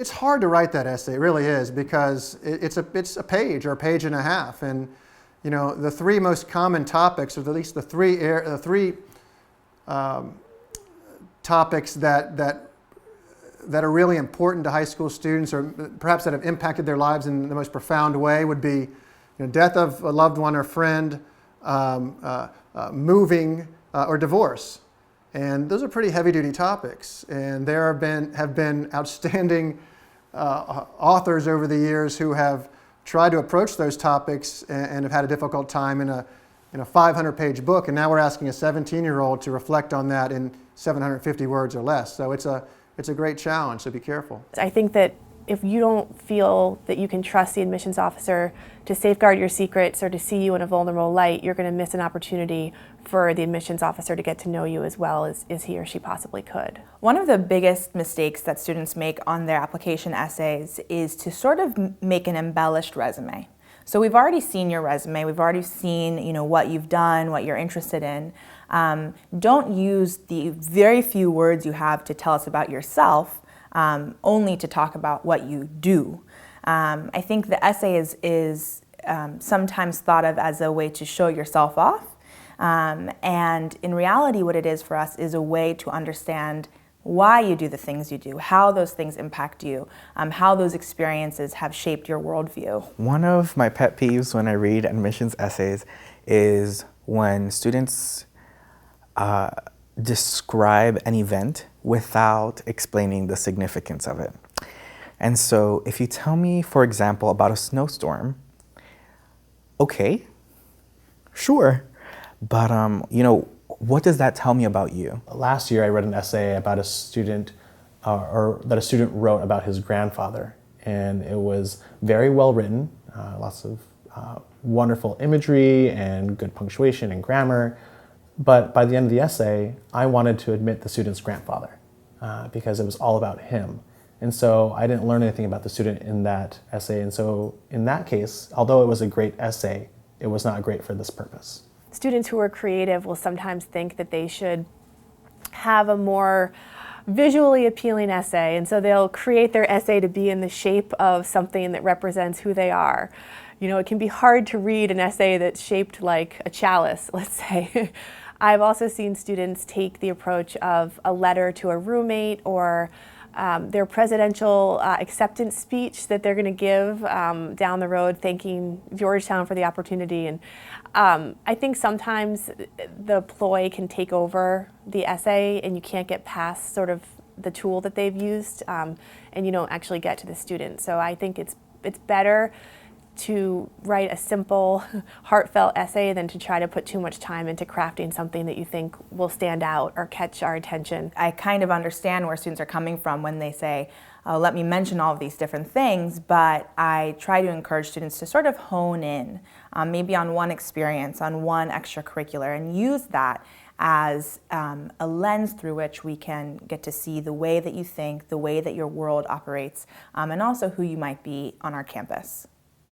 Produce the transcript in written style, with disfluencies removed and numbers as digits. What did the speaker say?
It's hard to write that essay, it really is, because it's a page or a page and a half, and you know the three most common topics, or at least the three topics that are really important to high school students, or perhaps that have impacted their lives in the most profound way, would be death of a loved one or friend, moving, or divorce. And those are pretty heavy-duty topics. And there have been outstanding authors over the years who have tried to approach those topics and have had a difficult time in a 500-page book. And now we're asking a 17-year-old to reflect on that in 750 words or less. So it's a great challenge, so be careful. I think that if you don't feel that you can trust the admissions officer to safeguard your secrets or to see you in a vulnerable light, you're going to miss an opportunity for the admissions officer to get to know you as well as he or she possibly could. One of the biggest mistakes that students make on their application essays is to sort of make an embellished resume. So we've already seen your resume, we've already seen what you've done, what you're interested in. Don't use the very few words you have to tell us about yourself only to talk about what you do. I think the essay is sometimes thought of as a way to show yourself off, and in reality what it is for us is a way to understand why you do the things you do, how those things impact you, how those experiences have shaped your worldview. One of my pet peeves when I read admissions essays is when students describe an event without explaining the significance of it. And so if you tell me, for example, about a snowstorm, okay, sure, but what does that tell me about you? Last year I read an essay about a student, or that a student wrote about his grandfather, and it was very well written, lots of wonderful imagery and good punctuation and grammar. But by the end of the essay, I wanted to admit the student's grandfather because it was all about him. And so I didn't learn anything about the student in that essay. And so in that case, although it was a great essay, it was not great for this purpose. Students who are creative will sometimes think that they should have a more visually appealing essay, and so they'll create their essay to be in the shape of something that represents who they are. It can be hard to read an essay that's shaped like a chalice, let's say. I've also seen students take the approach of a letter to a roommate, or their presidential acceptance speech that they're going to give down the road, thanking Georgetown for the opportunity. And I think sometimes the ploy can take over the essay, and you can't get past sort of the tool that they've used, and you don't actually get to the student. So I think it's better to write a simple, heartfelt essay than to try to put too much time into crafting something that you think will stand out or catch our attention. I kind of understand where students are coming from when they say, let me mention all of these different things, but I try to encourage students to sort of hone in, maybe on one experience, on one extracurricular, and use that as a lens through which we can get to see the way that you think, the way that your world operates, and also who you might be on our campus.